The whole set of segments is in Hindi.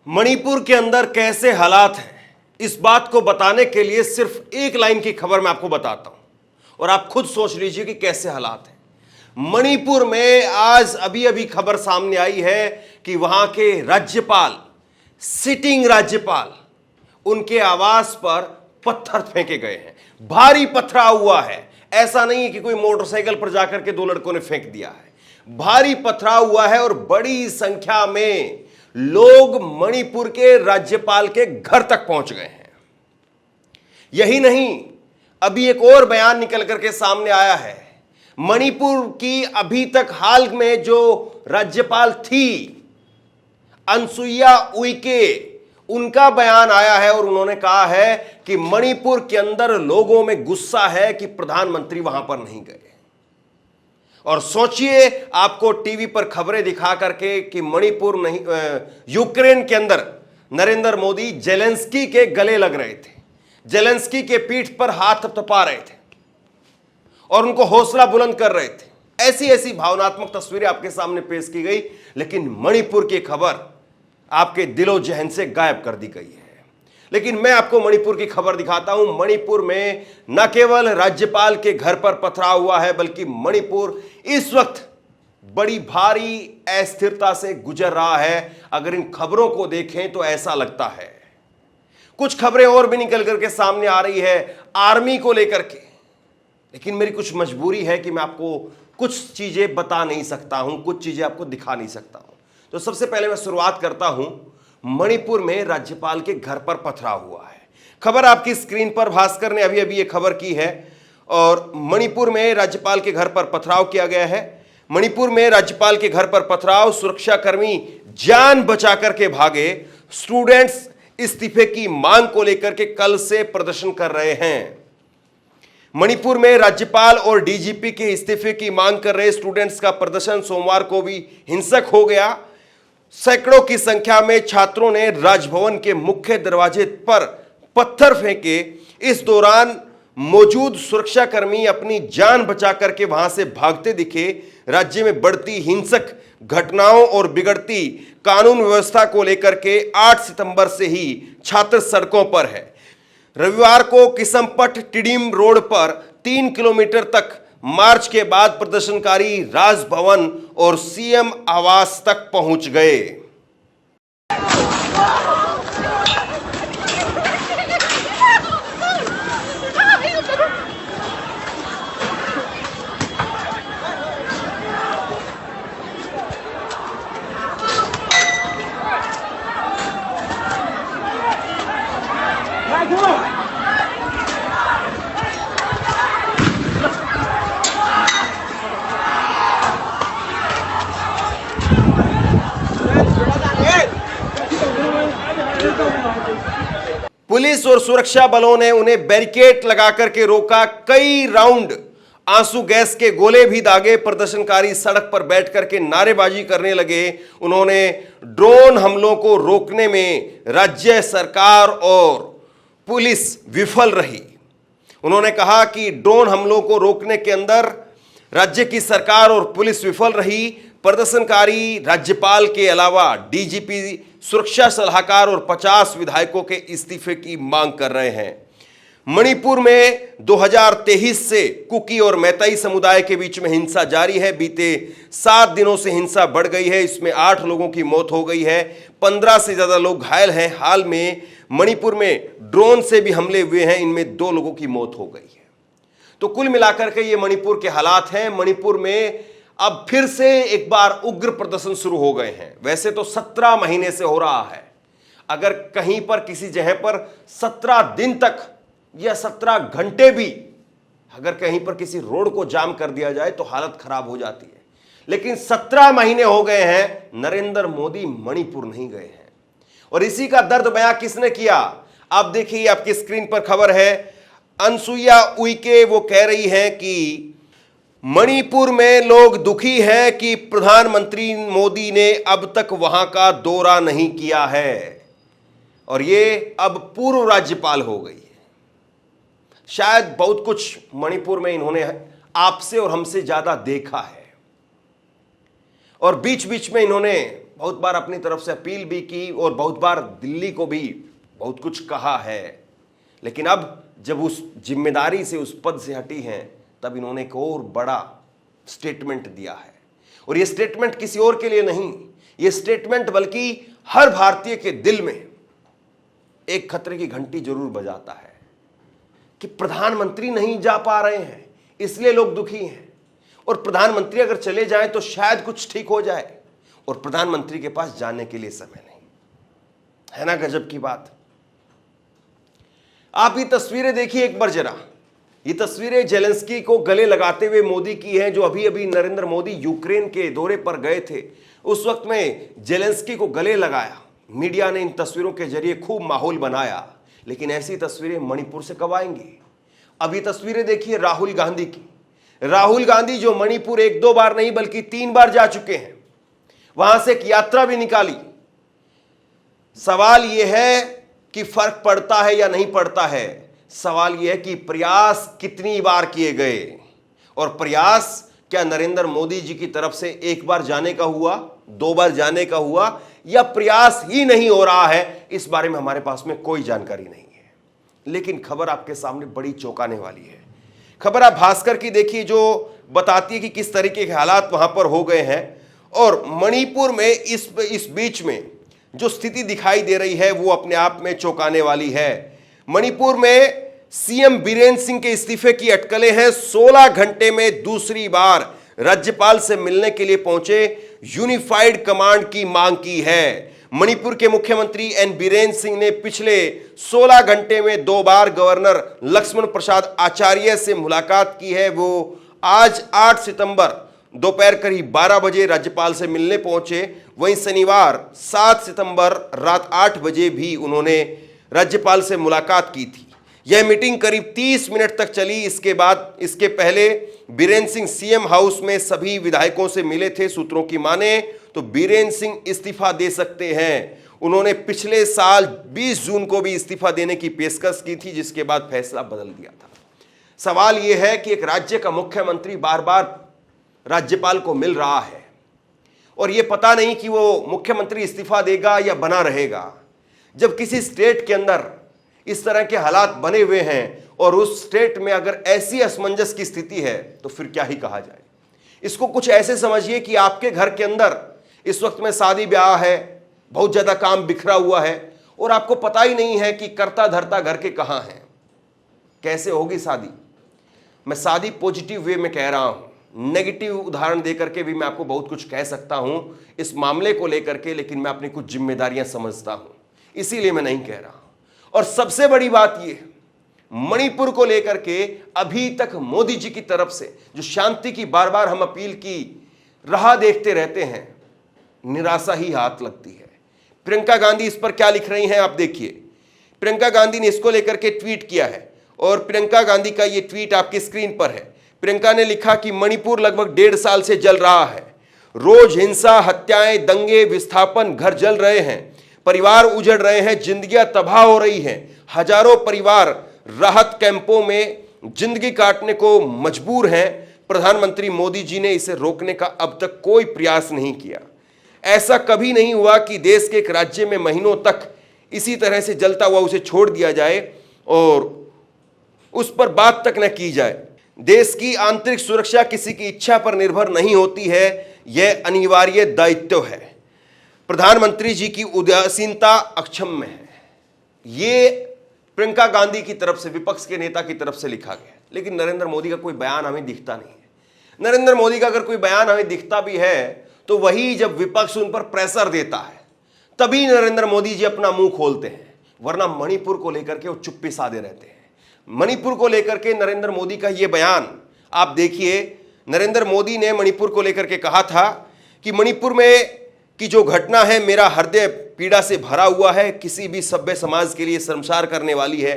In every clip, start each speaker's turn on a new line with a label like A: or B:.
A: मणिपुर के अंदर कैसे हालात हैं, इस बात को बताने के लिए सिर्फ एक लाइन की खबर मैं आपको बताता हूं और आप खुद सोच लीजिए कि कैसे हालात हैं। मणिपुर में आज अभी अभी खबर सामने आई है कि वहां के राज्यपाल, सिटिंग राज्यपाल, उनके आवास पर पत्थर फेंके गए हैं। भारी पथराव हुआ है। ऐसा नहीं है कि कोई मोटरसाइकिल पर जाकर के दो लड़कों ने फेंक दिया है। भारी पथराव हुआ है और बड़ी संख्या में लोग मणिपुर के राज्यपाल के घर तक पहुंच गए हैं। यही नहीं, अभी एक और बयान निकल करके सामने आया है। मणिपुर की अभी तक हाल में जो राज्यपाल थी अनसुईया उइके, उनका बयान आया है और उन्होंने कहा है कि मणिपुर के अंदर लोगों में गुस्सा है कि प्रधानमंत्री वहां पर नहीं गए। और सोचिए, आपको टीवी पर खबरें दिखा करके कि मणिपुर नहीं, यूक्रेन के अंदर नरेंद्र मोदी जेलेंस्की के गले लग रहे थे, जेलेंस्की के पीठ पर हाथ थपथपा रहे थे और उनको हौसला बुलंद कर रहे थे। ऐसी ऐसी भावनात्मक तस्वीरें आपके सामने पेश की गई, लेकिन मणिपुर की खबर आपके दिलो जहन से गायब कर दी गई है। लेकिन मैं आपको मणिपुर की खबर दिखाता हूं। मणिपुर में न केवल राज्यपाल के घर पर पथराव हुआ है, बल्कि मणिपुर इस वक्त बड़ी भारी अस्थिरता से गुजर रहा है। अगर इन खबरों को देखें तो ऐसा लगता है। कुछ खबरें और भी निकल करके सामने आ रही है आर्मी को लेकर के, लेकिन मेरी कुछ मजबूरी है कि मैं आपको कुछ चीजें बता नहीं सकता हूं, कुछ चीजें आपको दिखा नहीं सकता हूं। तो सबसे पहले मैं शुरुआत करता हूं, मणिपुर में राज्यपाल के घर पर पथराव हुआ है। खबर आपकी स्क्रीन पर भास्कर ने अभी अभी ये खबर की है और मणिपुर में राज्यपाल के घर पर पथराव किया गया है। मणिपुर में राज्यपाल के घर पर पथराव, सुरक्षाकर्मी जान बचा करके भागे। स्टूडेंट्स इस्तीफे की मांग को लेकर के कल से प्रदर्शन कर रहे हैं। मणिपुर में राज्यपाल और डीजीपी के इस्तीफे की मांग कर रहे स्टूडेंट्स का प्रदर्शन सोमवार को भी हिंसक हो गया। सैकड़ों की संख्या में छात्रों ने राजभवन के मुख्य दरवाजे पर पत्थर फेंके। इस दौरान मौजूद सुरक्षाकर्मी अपनी जान बचा करके वहां से भागते दिखे। राज्य में बढ़ती हिंसक घटनाओं और बिगड़ती कानून व्यवस्था को लेकर के 8 सितंबर से ही छात्र सड़कों पर है। रविवार को किसमपट टिडिम रोड पर 3 किलोमीटर तक मार्च के बाद प्रदर्शनकारी राजभवन और सीएम आवास तक पहुंच गए। पुलिस और सुरक्षा बलों ने उन्हें बैरिकेड लगाकर के रोका। कई राउंड आंसू गैस के गोले भी दागे। प्रदर्शनकारी सड़क पर बैठ करके नारेबाजी करने लगे। उन्होंने ड्रोन हमलों को रोकने में राज्य सरकार और पुलिस विफल रही। उन्होंने कहा कि ड्रोन हमलों को रोकने के अंदर राज्य की सरकार और पुलिस विफल रही। प्रदर्शनकारी राज्यपाल के अलावा डीजीपी, सुरक्षा सलाहकार और 50 विधायकों के इस्तीफे की मांग कर रहे हैं। मणिपुर में 2023 से कुकी और मैतेई समुदाय के बीच में हिंसा जारी है। बीते 7 दिनों से हिंसा बढ़ गई है। इसमें 8 लोगों की मौत हो गई है, 15 से ज्यादा लोग घायल हैं। हाल में मणिपुर में ड्रोन से भी हमले हुए हैं, इनमें 2 लोगों की मौत हो गई है। तो कुल मिलाकर के ये मणिपुर के हालात हैं। मणिपुर में अब फिर से एक बार उग्र प्रदर्शन शुरू हो गए हैं। वैसे तो 17 महीने से हो रहा है। अगर कहीं पर किसी जगह पर 17 दिन तक या 17 घंटे भी अगर कहीं पर किसी रोड को जाम कर दिया जाए तो हालत खराब हो जाती है। लेकिन 17 महीने हो गए हैं, नरेंद्र मोदी मणिपुर नहीं गए हैं। और इसी का दर्द बयां किसने किया? आप देखिए, आपकी स्क्रीन पर खबर है। अनसुईया उइके वो कह रही हैं कि मणिपुर में लोग दुखी हैं कि प्रधानमंत्री मोदी ने अब तक वहां का दौरा नहीं किया है और ये अब पूर्व राज्यपाल हो गई है। शायद बहुत कुछ मणिपुर में इन्होंने आपसे और हमसे ज्यादा देखा है और बीच बीच में इन्होंने बहुत बार अपनी तरफ से अपील भी की और बहुत बार दिल्ली को भी बहुत कुछ कहा है, लेकिन अब जब उस जिम्मेदारी से, उस पद से हटी हैं, तब इन्होंने एक और बड़ा स्टेटमेंट दिया है। और यह स्टेटमेंट किसी और के लिए नहीं, यह स्टेटमेंट बल्कि हर भारतीय के दिल में एक खतरे की घंटी जरूर बजाता है कि प्रधानमंत्री नहीं जा पा रहे हैं, इसलिए लोग दुखी हैं, और प्रधानमंत्री अगर चले जाएं तो शायद कुछ ठीक हो जाए, और प्रधानमंत्री के पास जाने के लिए समय नहीं है। ना गजब की बात। आप ये तस्वीरें देखिए एक बार जरा। ये तस्वीरें जेलेंस्की को गले लगाते हुए मोदी की हैं, जो अभी अभी नरेंद्र मोदी यूक्रेन के दौरे पर गए थे, उस वक्त में जेलेंस्की को गले लगाया। मीडिया ने इन तस्वीरों के जरिए खूब माहौल बनाया, लेकिन ऐसी तस्वीरें मणिपुर से कब आएंगी? अब ये तस्वीरें देखिए राहुल गांधी की। राहुल गांधी जो मणिपुर 1-2 बार नहीं बल्कि 3 बार जा चुके हैं, वहां से एक यात्रा भी निकाली। सवाल यह है कि फर्क पड़ता है या नहीं पड़ता है। सवाल यह है कि प्रयास कितनी बार किए गए, और प्रयास क्या नरेंद्र मोदी जी की तरफ से 1 बार जाने का हुआ, 2 बार जाने का हुआ, या प्रयास ही नहीं हो रहा है? इस बारे में हमारे पास में कोई जानकारी नहीं है। लेकिन खबर आपके सामने बड़ी चौंकाने वाली है। खबर आप भास्कर की देखिए, जो बताती है कि किस तरीके के हालात वहां पर हो गए हैं। और मणिपुर में इस बीच में जो स्थिति दिखाई दे रही है वो अपने आप में चौंकाने वाली है। मणिपुर में सीएम बीरेन्द्र सिंह के इस्तीफे की अटकलें हैं। 16 घंटे में दूसरी बार राज्यपाल से मिलने के लिए पहुंचे, यूनिफाइड कमांड की मांग की है। मणिपुर के मुख्यमंत्री एन बीरेन्द्र सिंह ने पिछले 16 घंटे में 2 बार गवर्नर लक्ष्मण प्रसाद आचार्य से मुलाकात की है। वो आज 8 सितंबर दोपहर करीब 12 बजे राज्यपाल से मिलने पहुंचे। वहीं शनिवार 7 सितंबर रात 8 बजे भी उन्होंने राज्यपाल से मुलाकात की थी। यह मीटिंग करीब 30 मिनट तक चली। इसके पहले बीरेन्द्र सिंह सीएम हाउस में सभी विधायकों से मिले थे। सूत्रों की माने तो बीरेन्द्र सिंह इस्तीफा दे सकते हैं। उन्होंने पिछले साल 20 जून को भी इस्तीफा देने की पेशकश की थी, जिसके बाद फैसला बदल दिया था। सवाल यह है कि एक राज्य का मुख्यमंत्री बार बार राज्यपाल को मिल रहा है, और यह पता नहीं कि वो मुख्यमंत्री इस्तीफा देगा या बना रहेगा। जब किसी स्टेट के अंदर इस तरह के हालात बने हुए हैं और उस स्टेट में अगर ऐसी असमंजस की स्थिति है, तो फिर क्या ही कहा जाए। इसको कुछ ऐसे समझिए कि आपके घर के अंदर इस वक्त में शादी ब्याह है, बहुत ज्यादा काम बिखरा हुआ है, और आपको पता ही नहीं है कि करता धरता घर के कहां है, कैसे होगी शादी। मैं शादी पॉजिटिव वे में कह रहा हूं, नेगेटिव उदाहरण देकर के भी मैं आपको बहुत कुछ कह सकता हूं इस मामले को लेकर के, लेकिन मैं अपनी कुछ जिम्मेदारियां समझता हूं, इसीलिए मैं नहीं कह रहा हूं। और सबसे बड़ी बात यह, मणिपुर को लेकर के अभी तक मोदी जी की तरफ से जो शांति की बार बार हम अपील की राह देखते रहते हैं, निराशा ही हाथ लगती है। प्रियंका गांधी इस पर क्या लिख रही हैं आप देखिए। प्रियंका गांधी ने इसको लेकर के ट्वीट किया है, और प्रियंका गांधी का ये ट्वीट आपकी स्क्रीन पर है। प्रियंका ने लिखा कि मणिपुर लगभग 1.5 साल से जल रहा है। रोज हिंसा, हत्याएं, दंगे, विस्थापन, घर जल रहे हैं, परिवार उजड़ रहे हैं, जिंदगियां तबाह हो रही हैं। हजारों परिवार राहत कैंपों में जिंदगी काटने को मजबूर हैं। प्रधानमंत्री मोदी जी ने इसे रोकने का अब तक कोई प्रयास नहीं किया। ऐसा कभी नहीं हुआ कि देश के एक राज्य में महीनों तक इसी तरह से जलता हुआ उसे छोड़ दिया जाए और उस पर बात तक न की जाए। देश की आंतरिक सुरक्षा किसी की इच्छा पर निर्भर नहीं होती है, यह अनिवार्य दायित्व है। प्रधानमंत्री जी की उदासीनता अक्षम्य है। ये प्रियंका गांधी की तरफ से, विपक्ष के नेता की तरफ से लिखा गया। लेकिन नरेंद्र मोदी का कोई बयान हमें दिखता नहीं है। नरेंद्र मोदी का अगर कोई बयान हमें दिखता भी है तो वही जब विपक्ष उन पर प्रेशर देता है तभी नरेंद्र मोदी जी अपना मुंह खोलते हैं, वरना मणिपुर को लेकर के वो चुप्पी साधे रहते हैं। मणिपुर को लेकर के नरेंद्र मोदी का यह बयान आप देखिए। नरेंद्र मोदी ने मणिपुर को लेकर के कहा था कि मणिपुर में की जो घटना है मेरा हृदय पीड़ा से भरा हुआ है, किसी भी सभ्य समाज के लिए शर्मसार करने वाली है।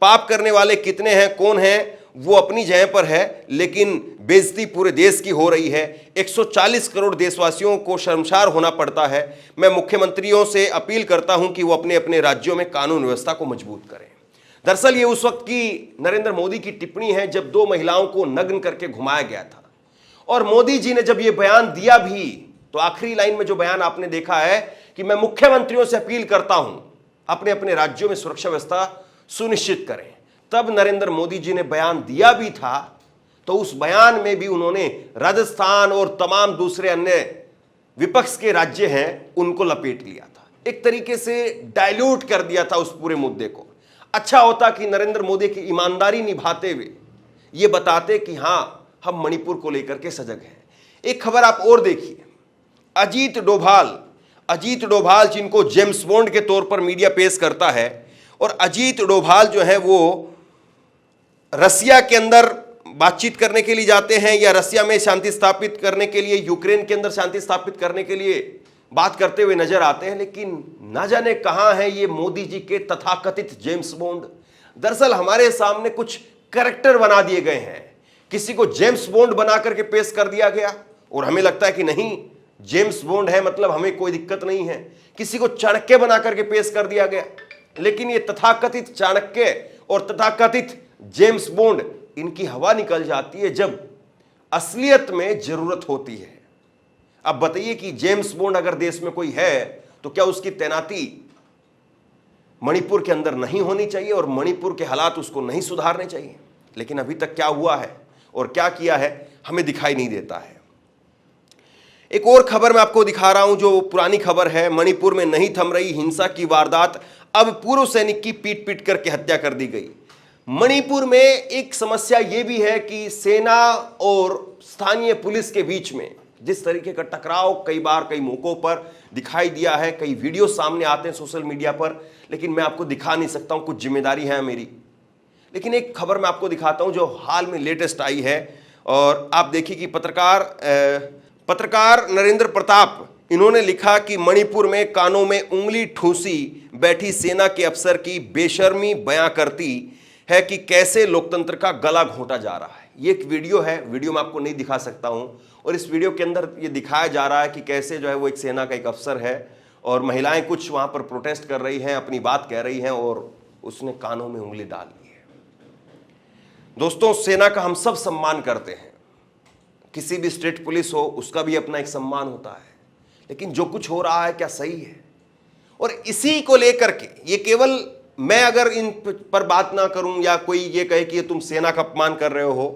A: पाप करने वाले कितने हैं, कौन हैं, वो अपनी जगह पर है, लेकिन बेइज्जती पूरे देश की हो रही है। 140 करोड़ देशवासियों को शर्मसार होना पड़ता है। मैं मुख्यमंत्रियों से अपील करता हूं कि वो अपने अपने राज्यों में कानून व्यवस्था को मजबूत करें। दरअसल ये उस वक्त की नरेंद्र मोदी की टिप्पणी है जब 2 महिलाओं को नग्न करके घुमाया गया था, और मोदी जी ने जब ये बयान दिया भी तो आखिरी लाइन में जो बयान आपने देखा है कि मैं मुख्यमंत्रियों से अपील करता हूं अपने अपने राज्यों में सुरक्षा व्यवस्था सुनिश्चित करें, तब नरेंद्र मोदी जी ने बयान दिया भी था, तो उस बयान में भी उन्होंने राजस्थान और तमाम दूसरे अन्य विपक्ष के राज्य हैं उनको लपेट लिया था, एक तरीके से डाइल्यूट कर दिया था उस पूरे मुद्दे को। अच्छा होता कि नरेंद्र मोदी की ईमानदारी निभाते हुए ये बताते कि हां हम मणिपुर को लेकर के सजग हैं। एक खबर आप और देखिए, अजीत डोभाल जिनको जेम्स बॉन्ड के तौर पर मीडिया पेश करता है, और अजीत डोभाल जो है वो रसिया के अंदर बातचीत करने के लिए जाते हैं या रसिया में शांति स्थापित करने के लिए, यूक्रेन के अंदर शांति स्थापित करने के लिए बात करते हुए नजर आते हैं, लेकिन ना जाने कहां है ये मोदी जी के तथाकथित जेम्स बॉन्ड। दरअसल हमारे सामने कुछ कैरेक्टर बना दिए गए हैं, किसी को जेम्स बॉन्ड बना करके पेश कर दिया गया और हमें लगता है कि नहीं जेम्स बॉन्ड है मतलब हमें कोई दिक्कत नहीं है, किसी को चाणक्य बना करके पेश कर दिया गया, लेकिन ये तथाकथित चाणक्य और तथाकथित जेम्स बॉन्ड इनकी हवा निकल जाती है जब असलियत में जरूरत होती है। अब बताइए कि जेम्स बॉन्ड अगर देश में कोई है तो क्या उसकी तैनाती मणिपुर के अंदर नहीं होनी चाहिए और मणिपुर के हालात उसको नहीं सुधारने चाहिए? लेकिन अभी तक क्या हुआ है और क्या किया है हमें दिखाई नहीं देता है। एक और खबर मैं आपको दिखा रहा हूं जो पुरानी खबर है। मणिपुर में नहीं थम रही हिंसा की वारदात, अब पूर्व सैनिक की पीट पीट करके हत्या कर दी गई। मणिपुर में एक समस्या यह भी है कि सेना और स्थानीय पुलिस के बीच में जिस तरीके का टकराव कई बार कई मौकों पर दिखाई दिया है, कई वीडियो सामने आते हैं सोशल मीडिया पर, लेकिन मैं आपको दिखा नहीं सकता हूं, कुछ जिम्मेदारी है मेरी। लेकिन एक खबर मैं आपको दिखाता हूं जो हाल में लेटेस्ट आई है, और आप देखिए कि पत्रकार नरेंद्र प्रताप इन्होंने लिखा कि मणिपुर में कानों में उंगली ठूसी बैठी सेना के अफसर की बेशर्मी बयां करती है कि कैसे लोकतंत्र का गला घोंटा जा रहा है। ये एक वीडियो है, वीडियो मैं आपको नहीं दिखा सकता हूं, और इस वीडियो के अंदर ये दिखाया जा रहा है कि कैसे जो है वो एक सेना का एक अफसर है और महिलाएं कुछ वहां पर प्रोटेस्ट कर रही हैं, अपनी बात कह रही हैं, और उसने कानों में उंगली डाल ली है। दोस्तों, सेना का हम सब सम्मान करते हैं, किसी भी स्टेट पुलिस हो उसका भी अपना एक सम्मान होता है, लेकिन जो कुछ हो रहा है क्या सही है? और इसी को लेकर के ये केवल मैं अगर इन पर बात ना करूं या कोई ये कहे कि ये तुम सेना का अपमान कर रहे हो,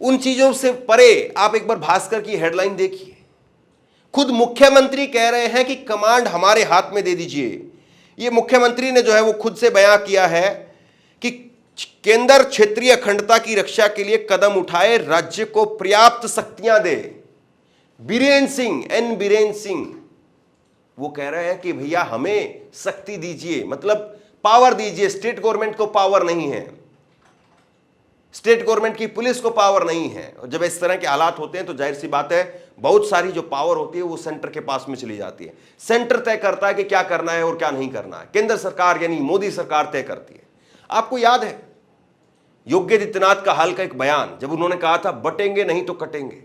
A: उन चीजों से परे आप एक बार भास्कर की हेडलाइन देखिए। खुद मुख्यमंत्री कह रहे हैं कि कमांड हमारे हाथ में दे दीजिए। ये मुख्यमंत्री ने जो है वो खुद से बयां किया है कि केंद्र क्षेत्रीय अखंडता की रक्षा के लिए कदम उठाए, राज्य को पर्याप्त शक्तियां दे। बीरेन सिंह वो कह रहे हैं कि भैया हमें शक्ति दीजिए, मतलब पावर दीजिए। स्टेट गवर्नमेंट को पावर नहीं है, स्टेट गवर्नमेंट की पुलिस को पावर नहीं है, और जब इस तरह के हालात होते हैं तो जाहिर सी बात है बहुत सारी जो पावर होती है वो सेंटर के पास में चली जाती है। सेंटर तय करता है कि क्या करना है और क्या नहीं करना है, केंद्र सरकार यानी मोदी सरकार तय करती है। आपको याद है योगी आदित्यनाथ का हाल का एक बयान, जब उन्होंने कहा था बटेंगे नहीं तो कटेंगे।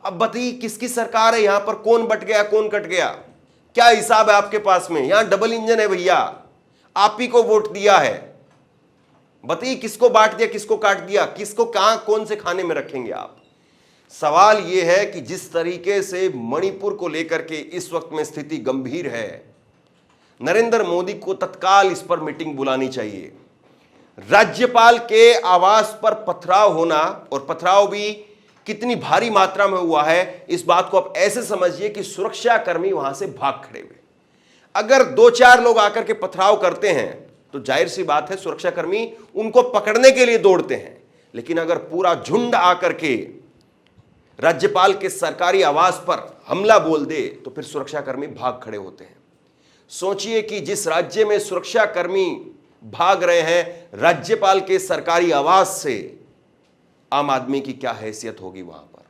A: अब बताइए किसकी सरकार है यहां पर, कौन बट गया कौन कट गया, क्या हिसाब है आपके पास में? यहां डबल इंजन है भैया, आप ही को वोट दिया है, बताइए किसको बांट दिया किसको काट दिया, किसको कहां कौन से खाने में रखेंगे आप? सवाल यह है कि जिस तरीके से मणिपुर को लेकर के इस वक्त में स्थिति गंभीर है, नरेंद्र मोदी को तत्काल इस पर मीटिंग बुलानी चाहिए। राज्यपाल के आवास पर पथराव होना, और पथराव भी कितनी भारी मात्रा में हुआ है, इस बात को आप ऐसे समझिए कि सुरक्षा कर्मी वहां से भाग खड़े हुए। अगर 2-4 लोग आकर के पथराव करते हैं तो जाहिर सी बात है सुरक्षाकर्मी उनको पकड़ने के लिए दौड़ते हैं, लेकिन अगर पूरा झुंड आकर के राज्यपाल के सरकारी आवास पर हमला बोल दे तो फिर सुरक्षाकर्मी भाग खड़े होते हैं। सोचिए कि जिस राज्य में सुरक्षाकर्मी भाग रहे हैं राज्यपाल के सरकारी आवास से, आम आदमी की क्या हैसियत होगी वहां पर,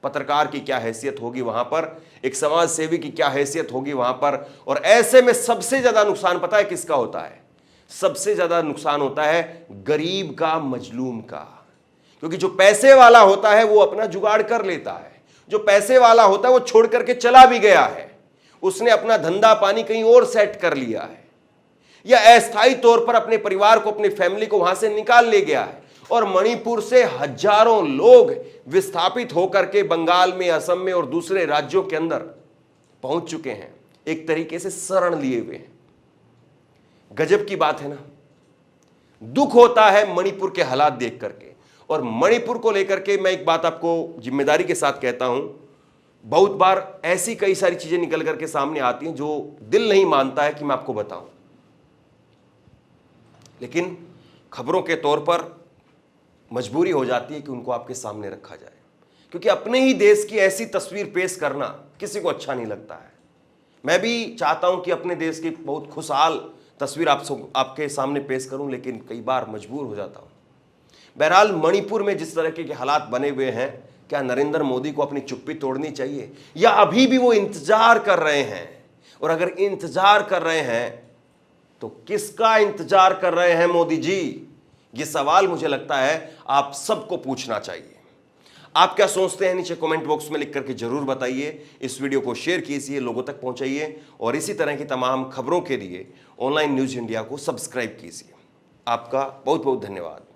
A: पत्रकार की क्या हैसियत होगी वहां पर, एक समाज सेवी की क्या हैसियत होगी वहां पर। और ऐसे में सबसे ज्यादा नुकसान पता है किसका होता है? सबसे ज्यादा नुकसान होता है गरीब का, मजलूम का, क्योंकि जो पैसे वाला होता है वो अपना जुगाड़ कर लेता है, जो पैसे वाला होता है वो छोड़ करके चला भी गया है, उसने अपना धंधा पानी कहीं और सेट कर लिया है, या अस्थायी तौर पर अपने परिवार को, अपनी फैमिली को वहां से निकाल ले गया है, और मणिपुर से हजारों लोग विस्थापित होकर के बंगाल में, असम में और दूसरे राज्यों के अंदर पहुंच चुके हैं, एक तरीके से शरण लिए हुए हैं। गजब की बात है ना। दुख होता है मणिपुर के हालात देख करके। और मणिपुर को लेकर के मैं एक बात आपको जिम्मेदारी के साथ कहता हूं, बहुत बार ऐसी कई सारी चीजें निकल करके सामने आती हैं जो दिल नहीं मानता है कि मैं आपको बताऊं, लेकिन खबरों के तौर पर मजबूरी हो जाती है कि उनको आपके सामने रखा जाए, क्योंकि अपने ही देश की ऐसी तस्वीर पेश करना किसी को अच्छा नहीं लगता है। मैं भी चाहता हूं कि अपने देश की बहुत खुशहाल तस्वीर आपके सामने पेश करूं, लेकिन कई बार मजबूर हो जाता हूं। बहरहाल मणिपुर में जिस तरह के हालात बने हुए हैं, क्या नरेंद्र मोदी को अपनी चुप्पी तोड़नी चाहिए या अभी भी वो इंतजार कर रहे हैं? और अगर इंतजार कर रहे हैं तो किसका इंतजार कर रहे हैं मोदी जी? ये सवाल मुझे लगता है आप सबको पूछना चाहिए। आप क्या सोचते हैं नीचे कमेंट बॉक्स में लिख करके जरूर बताइए। इस वीडियो को शेयर कीजिए, लोगों तक पहुंचाइए और इसी तरह की तमाम खबरों के लिए ऑनलाइन न्यूज इंडिया को सब्सक्राइब कीजिए। आपका बहुत बहुत धन्यवाद।